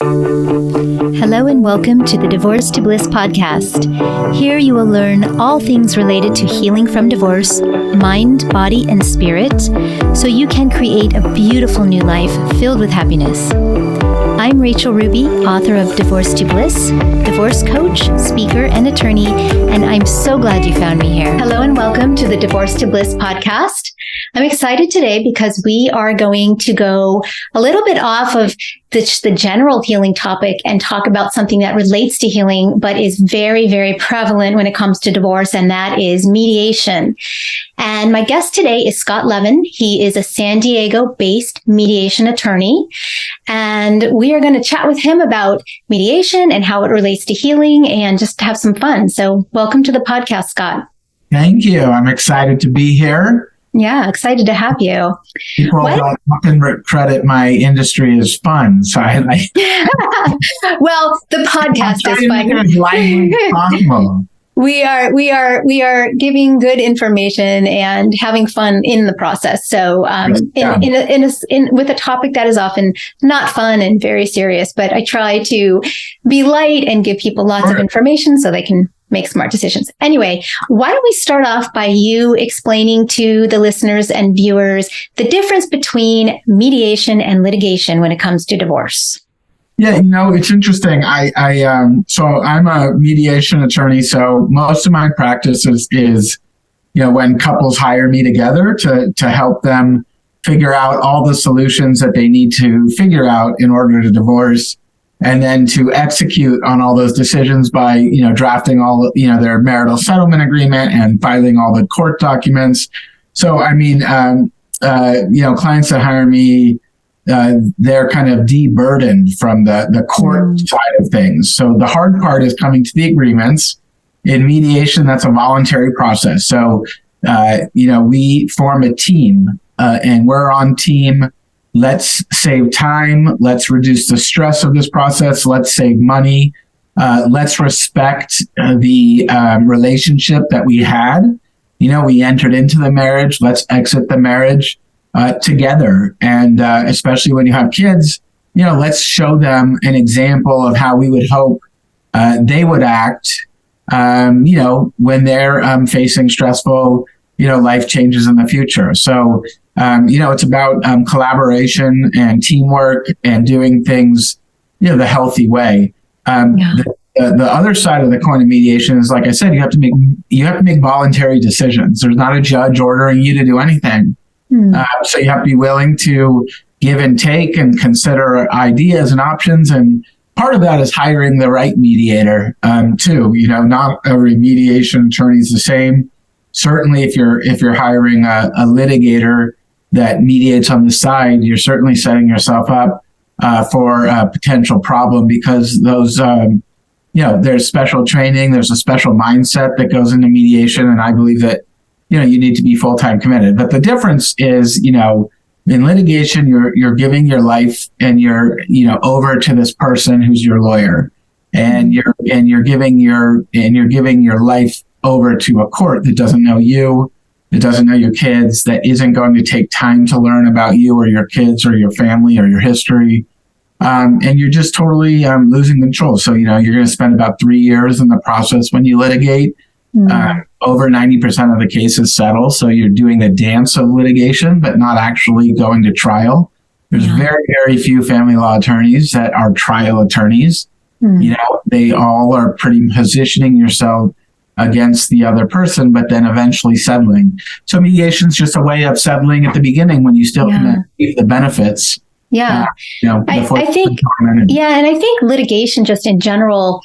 Hello and welcome to the Divorce to Bliss podcast. Here you will learn all things related to healing from divorce, mind, body, and spirit, so you can create a beautiful new life filled with happiness. I'm Rachel Ruby, author of Divorce to Bliss, divorce coach, speaker, and attorney, and I'm so glad you found me here. Hello and welcome to the Divorce to Bliss podcast. I'm excited today because we are going to go a little bit off of the general healing topic and talk about something that relates to healing, but is very, very prevalent when it comes to divorce, and that is mediation. And my guest today is Scott Levin. He is a San Diego-based mediation attorney, and we are going to chat with him about mediation and how it relates to healing and just have some fun. So welcome to the podcast, Scott. Thank you. I'm excited to be here. Yeah, excited to have you. People don't often credit my industry as fun, so I like. Well, the podcast is fun. As lively as possible. We are giving good information and having fun in the process. So, with a topic that is often not fun and very serious, but I try to be light and give people lots of information so they can make smart decisions. Anyway, why don't we start off by you explaining to the listeners and viewers the difference between mediation and litigation when it comes to divorce? Yeah, it's interesting. So I'm a mediation attorney. So most of my practice is when couples hire me together to help them figure out all the solutions that they need to figure out in order to divorce, and then to execute on all those decisions by, drafting all, their marital settlement agreement and filing all the court documents. So, clients that hire me, they're kind of deburdened from the court side of things. So the hard part is coming to the agreements. In mediation, that's a voluntary process. So, we form a team, and we're on team. Let's save time. Let's reduce the stress of this process. Let's save money. Let's respect the relationship that we had. We entered into the marriage. Let's exit the marriage together. And especially when you have kids, let's show them an example of how we would hope they would act, when they're facing stressful, life changes in the future. So, it's about collaboration and teamwork and doing things, the healthy way. The other side of the coin of mediation is, like I said, you have to make voluntary decisions. There's not a judge ordering you to do anything. So you have to be willing to give and take and consider ideas and options. And part of that is hiring the right mediator, too. Not every mediation attorney is the same. Certainly, if you're hiring a litigator that mediates on the side, you're certainly setting yourself up for a potential problem, because those, there's special training, there's a special mindset that goes into mediation, and I believe that you need to be full-time committed. But the difference is, in litigation, you're giving your life and you're over to this person who's your lawyer, and you're giving your life over to a court that doesn't know you, that doesn't know your kids, that isn't going to take time to learn about you or your kids or your family or your history. And you're just totally losing control. So, you're going to spend about 3 years in the process when you litigate. Over 90% of the cases settle. So you're doing the dance of litigation, but not actually going to trial. There's very, very few family law attorneys that are trial attorneys. They all are pretty positioning yourself against the other person, but then eventually settling. So mediation is just a way of settling at the beginning when you still can achieve the benefits. I think litigation just in general,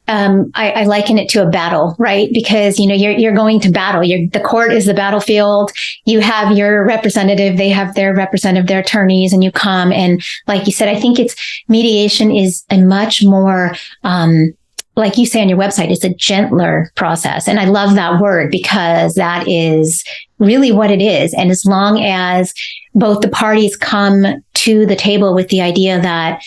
I liken it to a battle, right? Because, you're going to battle. The court is the battlefield. You have your representative, they have their representative, their attorneys, and you come. And like you said, I think mediation is a much more, like you say on your website, it's a gentler process. And I love that word, because that is really what it is. And as long as both the parties come to the table with the idea that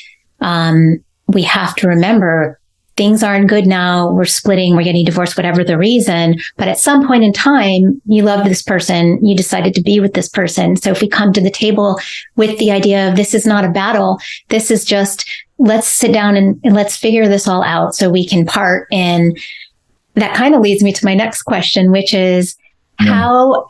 we have to remember things aren't good now. We're splitting, we're getting divorced, whatever the reason. But at some point in time, you loved this person, you decided to be with this person. So if we come to the table with the idea of this is not a battle, this is just, let's sit down and let's figure this all out so we can part. And that kind of leads me to my next question, which is how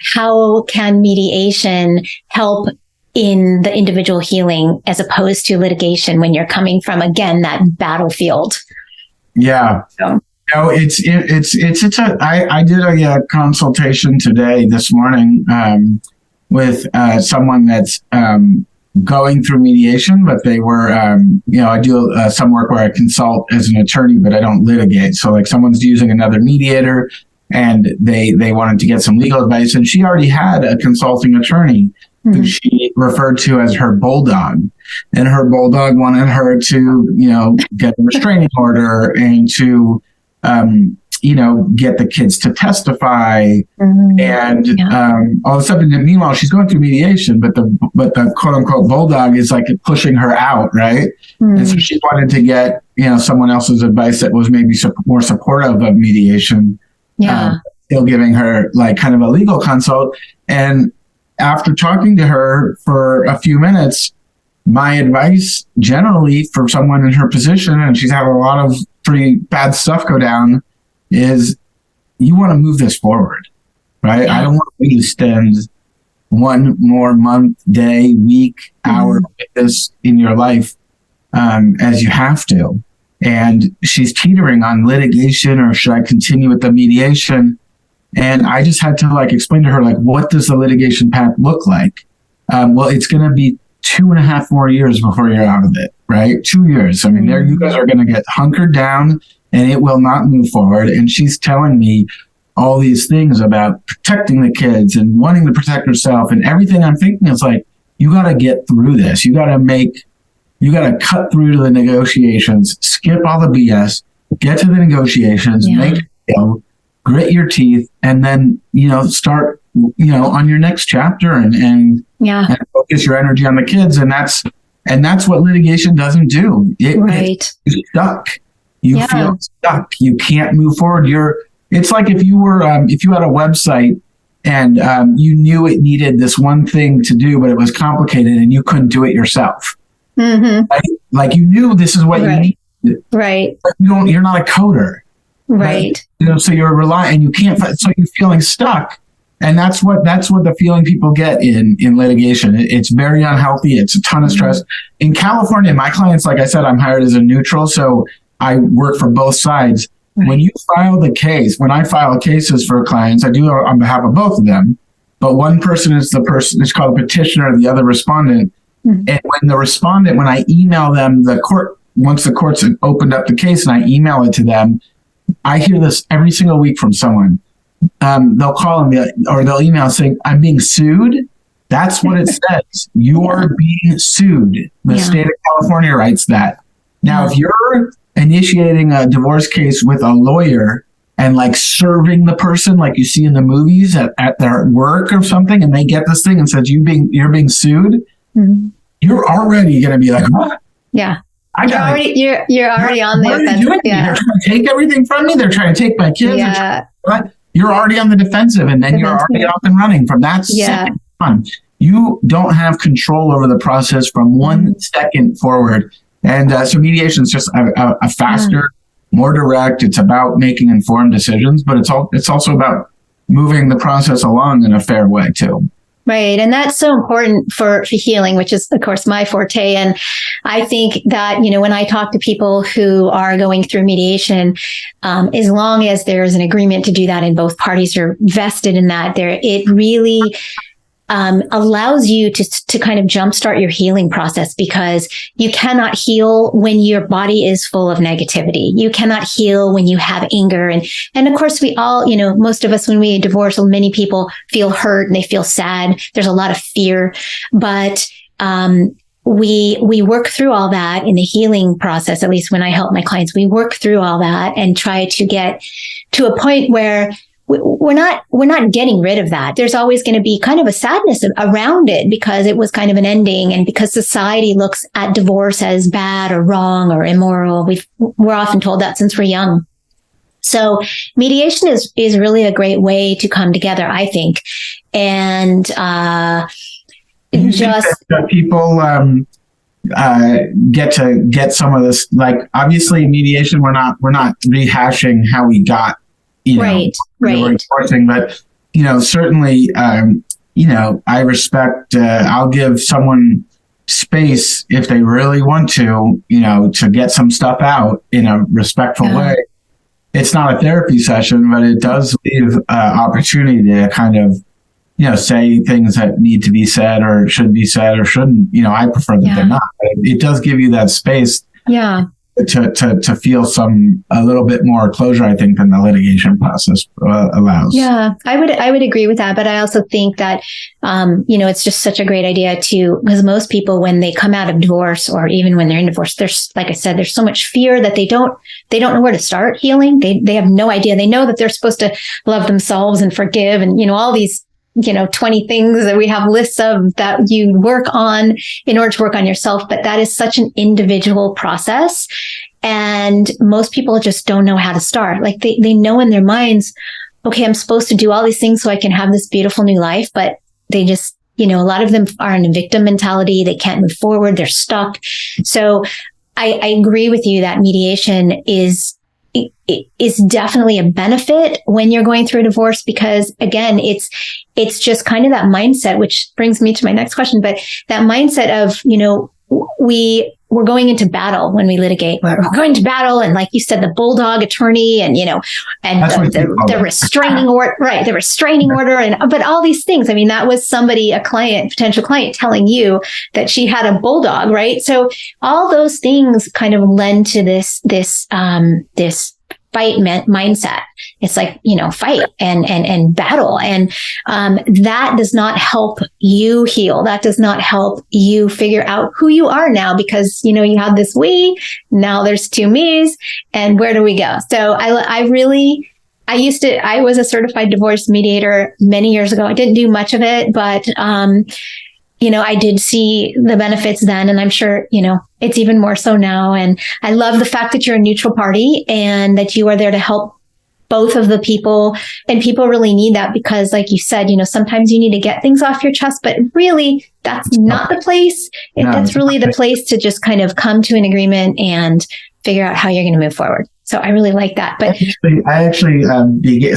can mediation help in the individual healing as opposed to litigation when you're coming from, again, that battlefield? Yeah. So. No, I did a consultation this morning, with, someone that's, going through mediation, but they were, I do some work where I consult as an attorney, but I don't litigate. So like someone's using another mediator and they wanted to get some legal advice, and she already had a consulting attorney who she referred to as her bulldog, and her bulldog wanted her to, get a restraining order and to, get the kids to testify, and all of a sudden, meanwhile, she's going through mediation, but the quote unquote bulldog is like pushing her out, right? And so she wanted to get, someone else's advice that was maybe more supportive of mediation, still giving her like kind of a legal consult. And after talking to her for a few minutes, my advice generally for someone in her position, and she's had a lot of pretty bad stuff go down, is you want to move this forward, right? I don't want you to spend one more month, day, week, hour with this in your life as you have to. And she's teetering on litigation, or should I continue with the mediation? And I just had to explain to her, what does the litigation path look like? Well, it's going to be 2.5 more years before you're out of it, right? 2 years. I mean, you guys are going to get hunkered down and it will not move forward. And she's telling me all these things about protecting the kids and wanting to protect herself, and everything I'm thinking is you got to get through this. You got to cut through to the negotiations, skip all the BS, get to the negotiations, make a deal, grit your teeth, and then, start, on your next chapter and focus your energy on the kids. And that's what litigation doesn't do. You're stuck. You feel stuck. You can't move forward. It's like if you had a website and you knew it needed this one thing to do, but it was complicated and you couldn't do it yourself. Right? Like you knew this is what you needed. Right. But you're not a coder. Right. So you're relying, and you can't, so you're feeling stuck. And that's what the feeling people get in litigation. It's very unhealthy. It's a ton of stress. In California, my clients, like I said, I'm hired as a neutral, so I work for both sides. Right. When I file cases for clients, I do on behalf of both of them. But one person is it's called a petitioner, the other respondent. And when I email them once the court's have opened up the case and I email it to them, I hear this every single week from someone. They'll call or they'll email saying, I'm being sued. That's what it says. You're being sued. The state of California writes that. Now, if you're initiating a divorce case with a lawyer and serving the person like you see in the movies at their work or something, and they get this thing and says you're being sued, you're already going to be like, what? Yeah. You're already on the offensive. They're trying to take everything from me. They're trying to take my kids. Yeah. You're already on the defensive, and then you're already up and running from that second on. You don't have control over the process from 1 second forward. And so mediation is just a faster, more direct. It's about making informed decisions, but it's also about moving the process along in a fair way too. Right. And that's so important for healing, which is, of course, my forte. And I think that, when I talk to people who are going through mediation, as long as there's an agreement to do that and both parties are vested in that, it really allows you to kind of jumpstart your healing process, because you cannot heal when your body is full of negativity. You cannot heal when you have anger. And of course, we all, most of us, when we divorce, many people feel hurt and they feel sad. There's a lot of fear, but we work through all that in the healing process. At least when I help my clients, we work through all that and try to get to a point where we're not getting rid of that. There's always going to be kind of a sadness around it because it was kind of an ending, and because society looks at divorce as bad or wrong or immoral. We're often told that since we're young. So mediation is really a great way to come together, I think. And just that people get some of this. Like, obviously, mediation, we're not rehashing how we got, right. Divorcing, but certainly, I respect. I'll give someone space if they really want to get some stuff out in a respectful way. It's not a therapy session, but it does leave opportunity to kind of, say things that need to be said or should be said or shouldn't. I prefer that they're not. But it does give you that space. Yeah. To feel a little bit more closure, I think, than the litigation process allows. Yeah, I would agree with that. But I also think that, it's just such a great idea because most people, when they come out of divorce or even when they're in divorce, there's, like I said, there's so much fear that they don't know where to start healing. They have no idea. They know that they're supposed to love themselves and forgive and, all these 20 things that we have lists of that you work on in order to work on yourself. But that is such an individual process. And most people just don't know how to start. Like they know in their minds, okay, I'm supposed to do all these things so I can have this beautiful new life. But they just, a lot of them are in a victim mentality. They can't move forward. They're stuck. So I agree with you that mediation is definitely a benefit when you're going through a divorce, because again, it's just kind of that mindset, which brings me to my next question. But that mindset of, we're going into battle when we litigate. We're going to battle, and like you said, the bulldog attorney, and the restraining order, right? The restraining order, but all these things. I mean, that was a potential client, telling you that she had a bulldog, right? So all those things kind of lend to this fight mindset. It's like, fight and battle. And that does not help you heal. That does not help you figure out who you are now, because, you had this we, now there's two me's, and where do we go? So I was a certified divorce mediator many years ago. I didn't do much of it, but I did see the benefits then, and I'm sure, it's even more so now. And I love the fact that you're a neutral party and that you are there to help both of the people. And people really need that because, like you said, sometimes you need to get things off your chest, but really that's not the place. That's really the place to just kind of come to an agreement and figure out how you're going to move forward. So I really like that. But I actually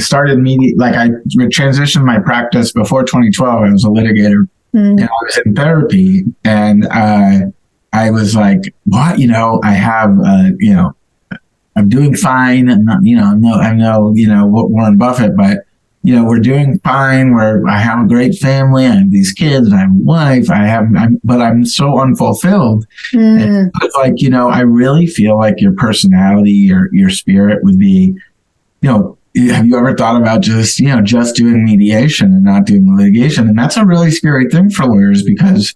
started I transitioned my practice before 2012. I was a litigator. And I was in therapy, and I was like, what? I have, I'm doing fine. I'm not, I'm no, Warren Buffett, but, we're doing fine. I have a great family. I have these kids. I have a wife. But I'm so unfulfilled. And it's like, I really feel like your personality or your spirit would be, have you ever thought about just doing mediation and not doing litigation? And that's a really scary thing for lawyers, because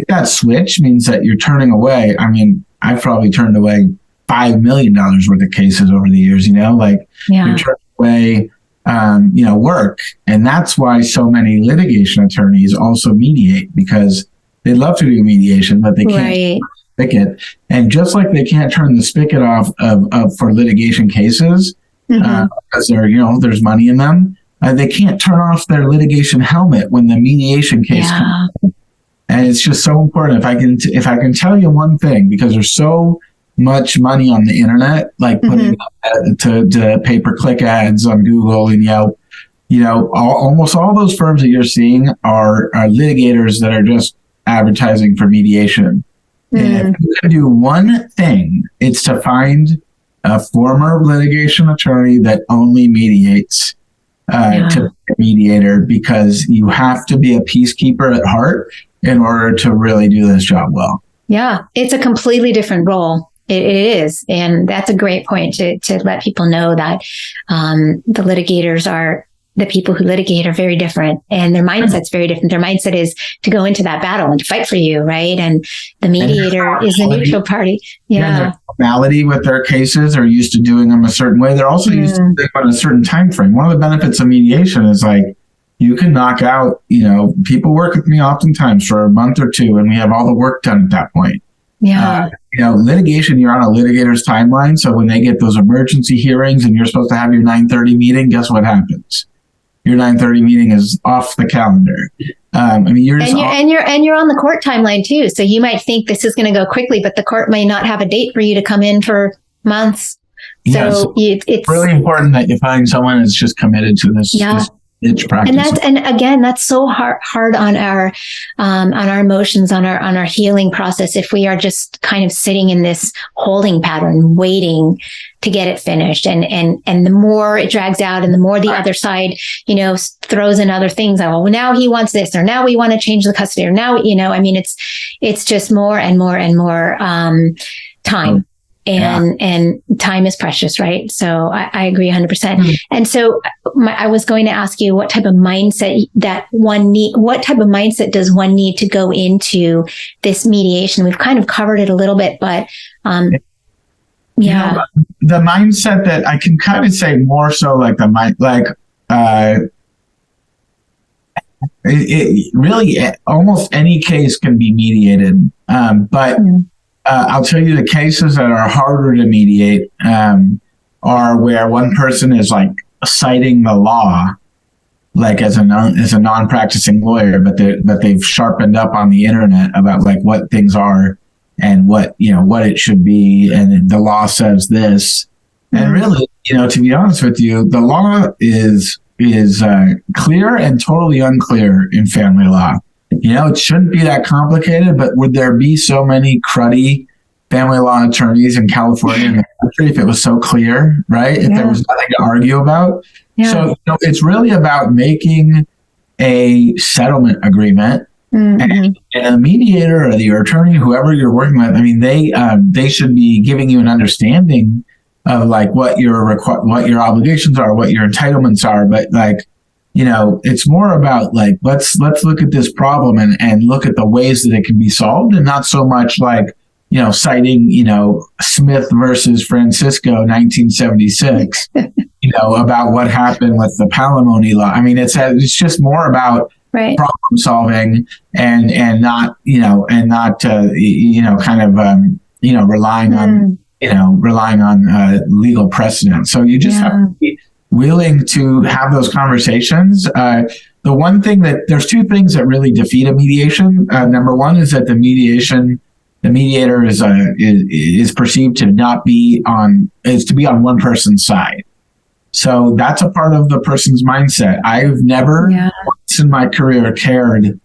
that switch means that you're turning away. I mean, I've probably turned away $5 million worth of cases over the years, you're turning away, work. And that's why so many litigation attorneys also mediate, because they love to do mediation, but they can't spigot. And just like they can't turn the spigot off for litigation cases, because there's money in them. They can't turn off their litigation helmet when the mediation case comes. And it's just so important. If I can tell you one thing, because there's so much money on the internet, like putting to pay-per-click ads on Google and Yelp, almost all those firms that you're seeing are litigators that are just advertising for mediation. And if you can do one thing, it's to find a former litigation attorney that only mediates to be a mediator, because you have to be a peacekeeper at heart in order to really do this job well. Yeah, it's a completely different role. It is. And that's a great point to let people know that the litigators are the people who litigate are very different, and their mindset's very different. Their mindset is to go into that battle and to fight for you, right? And the mediator is the neutral party. Yeah. Their formality with their cases are used to doing them a certain way. They're also used to doing them on a certain time frame. One of the benefits of mediation is like, you can knock out, people work with me oftentimes for a month or two, and we have all the work done at that point. Yeah. Litigation, you're on a litigator's timeline. So when they get those emergency hearings and you're supposed to have your 9:30 meeting, guess what happens? Your 9:30 meeting is off the calendar. You're on the court timeline too. So you might think this is going to go quickly, but the court may not have a date for you to come in for months. So it's really important that you find someone that's just committed to this. And again, that's so hard on our emotions, on our healing process. If we are just kind of sitting in this holding pattern, waiting to get it finished, and the more it drags out, and the more the other side, throws in other things. Oh, well, now he wants this, or now we want to change the custody, or now, it's just more and more and more time. And time is precious, right? So I agree 100%. Mm-hmm. And so I was going to ask you what type of mindset does one need to go into this mediation? We've kind of covered it a little bit, but the mindset that I can kind of say more so like really almost any case can be mediated, but. Mm-hmm. I'll tell you the cases that are harder to mediate are where one person is like citing the law, like as a non-practicing lawyer, but they've sharpened up on the internet about like what things are and what it should be, and the law says this. And really, to be honest with you, the law is clear and totally unclear in family law. It shouldn't be that complicated, but would there be so many cruddy family law attorneys in California in the country if it was so clear, right? If there was nothing to argue about. Yeah. So it's really about making a settlement agreement, and a mediator or your attorney, whoever you're working with, they should be giving you an understanding of like what your obligations are, what your entitlements are, but like, it's more about like, let's look at this problem and look at the ways that it can be solved, and not so much like, citing, Smith versus Francisco, 1976, about what happened with the palimony law. It's just more about problem solving and not relying on legal precedent. So you just have to be willing to have those conversations. The one thing there's two things that really defeat a mediation. Number one is that the mediator is perceived to be on one person's side. So that's a part of the person's mindset. I've never once in my career cared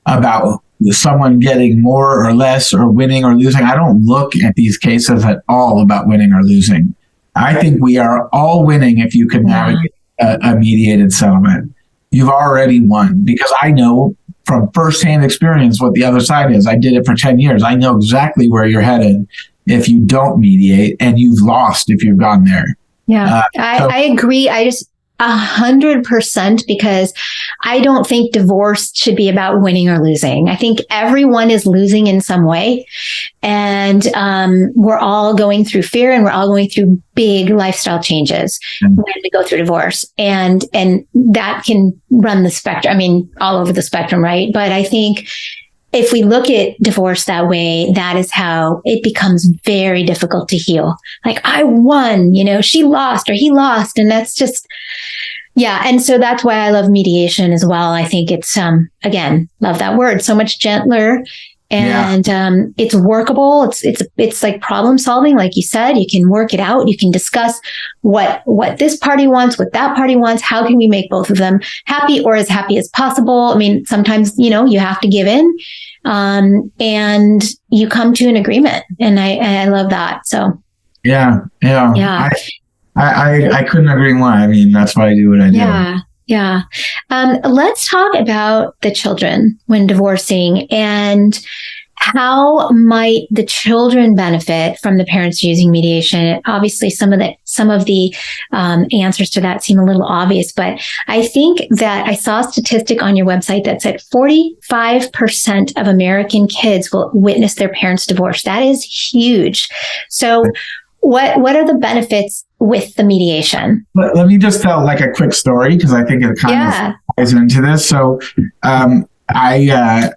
about someone getting more or less or winning or losing. I don't look at these cases at all about winning or losing. I think we are all winning if you can navigate a mediated settlement. You've already won, because I know from firsthand experience what the other side is. I did it for 10 years. I know exactly where you're headed if you don't mediate, and you've lost if you've gone there. Yeah, I agree. I just 100%, because I don't think divorce should be about winning or losing. I think everyone is losing in some way. And we're all going through fear, and we're all going through big lifestyle changes when we go through divorce. And that can run the spectrum, all over the spectrum, right? But I think if we look at divorce that way, that is how it becomes very difficult to heal. Like, I won, she lost or he lost. And that's just, and so that's why I love mediation as well. I think it's, again, love that word, so much gentler, and it's workable. It's like problem solving. Like you said, you can work it out. You can discuss what this party wants, what that party wants. How can we make both of them happy, or as happy as possible? Sometimes, you have to give in, and you come to an agreement, and I love that. So yeah. I couldn't agree more. That's why I do what I do. Yeah. Let's talk about the children when divorcing, and how might the children benefit from the parents using mediation? Obviously, some of the answers to that seem a little obvious, but I think that I saw a statistic on your website that said 45% of American kids will witness their parents divorce. That is huge. So what are the benefits with the mediation? Let me just tell like a quick story, because I think it kind of ties into this. So, I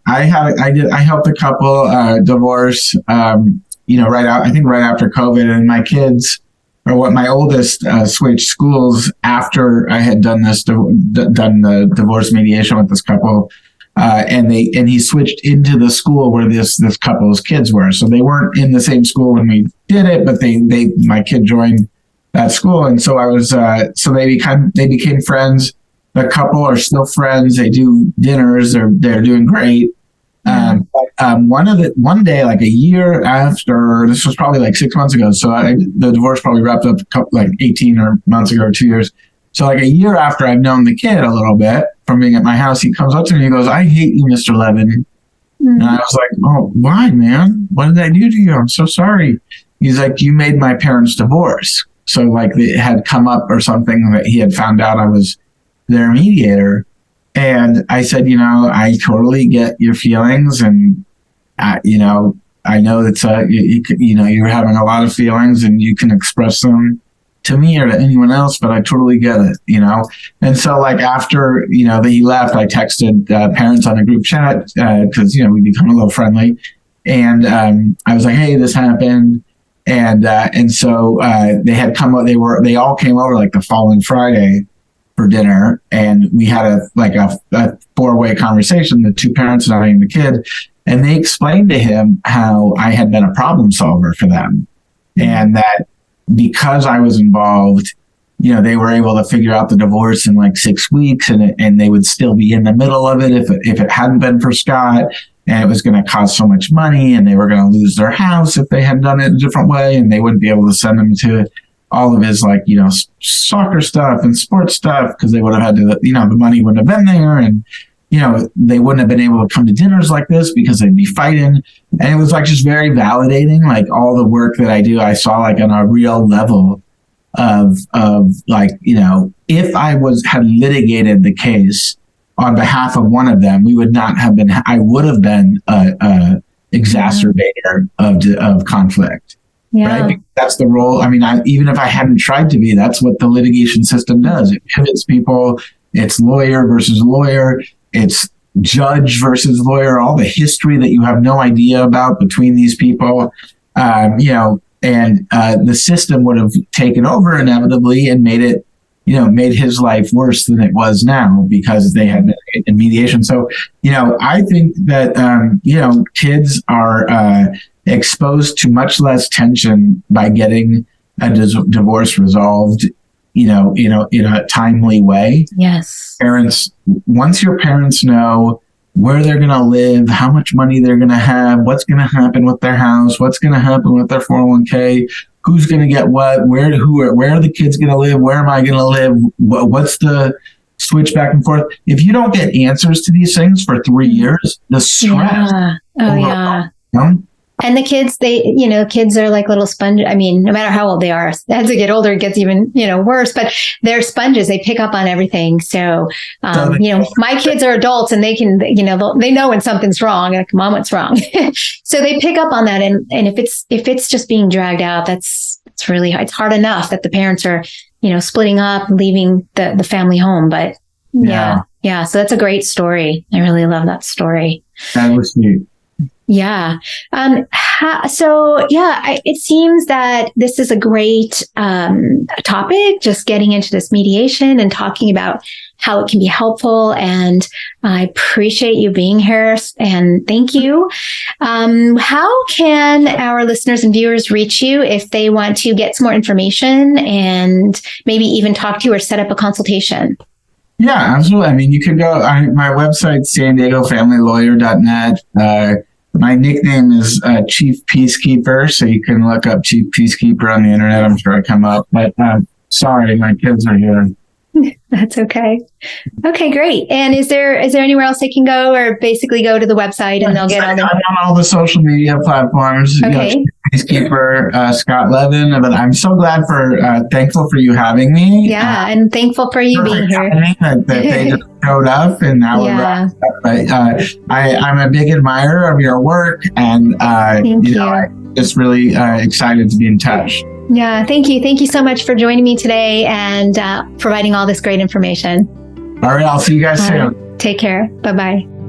helped a couple divorce, right after COVID, and my kids, my oldest switched schools after I had done the divorce mediation with this couple, and he switched into the school where this couple's kids were. So they weren't in the same school when we did it, but my kid joined that school, and so they became friends. The couple are still friends. They do dinners. They're doing great. One day, like a year after, this was probably like 6 months ago. So the divorce probably wrapped up 18 months ago or 2 years. So like a year after I've known the kid a little bit from being at my house, he comes up to me and he goes, "I hate you, Mr. Levin." And I was like, "Oh, why, man? What did I do to you? I'm so sorry." He's like, "You made my parents divorce." So like it had come up or something that he had found out I was their mediator. And I said, I totally get your feelings, and I know that you're having a lot of feelings and you can express them to me or to anyone else, but I totally get it, And so like after, that he left, I texted parents on a group chat because, we become a little friendly. And I was like, "Hey, this happened." And so they had come up, they all came over like the following Friday for dinner, and we had a four-way conversation, the two parents and I and the kid, and they explained to him how I had been a problem solver for them, and that because I was involved, they were able to figure out the divorce in like 6 weeks, and they would still be in the middle of it if it hadn't been for Scott, and it was going to cost so much money, and they were going to lose their house if they had done it a different way, and they wouldn't be able to send them to all of his soccer stuff and sports stuff, because they would have had to, the money wouldn't have been there, and they wouldn't have been able to come to dinners like this because they'd be fighting. And it was like just very validating, like all the work that I do. I saw like on a real level of like, if I had litigated the case on behalf of one of them, I would have been a exacerbator of conflict. Yeah. Right? Because that's the role. I mean, even if I hadn't tried to be, that's what the litigation system does. It pivots people. It's lawyer versus lawyer. It's judge versus lawyer. All the history that you have no idea about between these people, and the system would have taken over inevitably and made it, made his life worse than it was now because they had been in mediation. So, I think that, kids are exposed to much less tension by getting a divorce resolved, in a timely way. Yes. Once your parents know where they're going to live, how much money they're going to have, what's going to happen with their house, what's going to happen with their 401k, who's going to get what, where are the kids going to live, where am I going to live, what's the switch back and forth. If you don't get answers to these things for 3 years, the stress. Yeah. Oh, yeah. And the kids, kids are like little sponges. I mean, no matter how old they are, as they get older, it gets even, worse, but they're sponges. They pick up on everything. So, my kids are adults and they can, they know when something's wrong. Like, "Mom, what's wrong?" So they pick up on that. And if it's just being dragged out, it's it's hard enough that the parents are, splitting up, leaving the family home. But yeah. So that's a great story. I really love that story. That was neat. Yeah. It seems that this is a great topic, just getting into this mediation and talking about how it can be helpful. And I appreciate you being here, and thank you. How can our listeners and viewers reach you if they want to get some more information and maybe even talk to you or set up a consultation? Yeah, absolutely. I mean, you can go, my website, sandiegofamilylawyer.net. My nickname is Chief Peacekeeper, so you can look up Chief Peacekeeper on the internet. I'm sure I come up. But sorry, my kids are here That's okay. Okay, great. And is there anywhere else they can go, or basically go to the website and they'll get all the... I'm on all the social media platforms. Okay. Peacekeeper Scott Levin. But I'm so glad thankful for you having me. Yeah, and thankful for you being here. That they just showed up, and now we're wrapped up. But I'm a big admirer of your work, and Thank you. I'm just really excited to be in touch. Yeah, thank you. Thank you so much for joining me today and providing all this great information. All right, I'll see you guys soon. Take care. Bye-bye.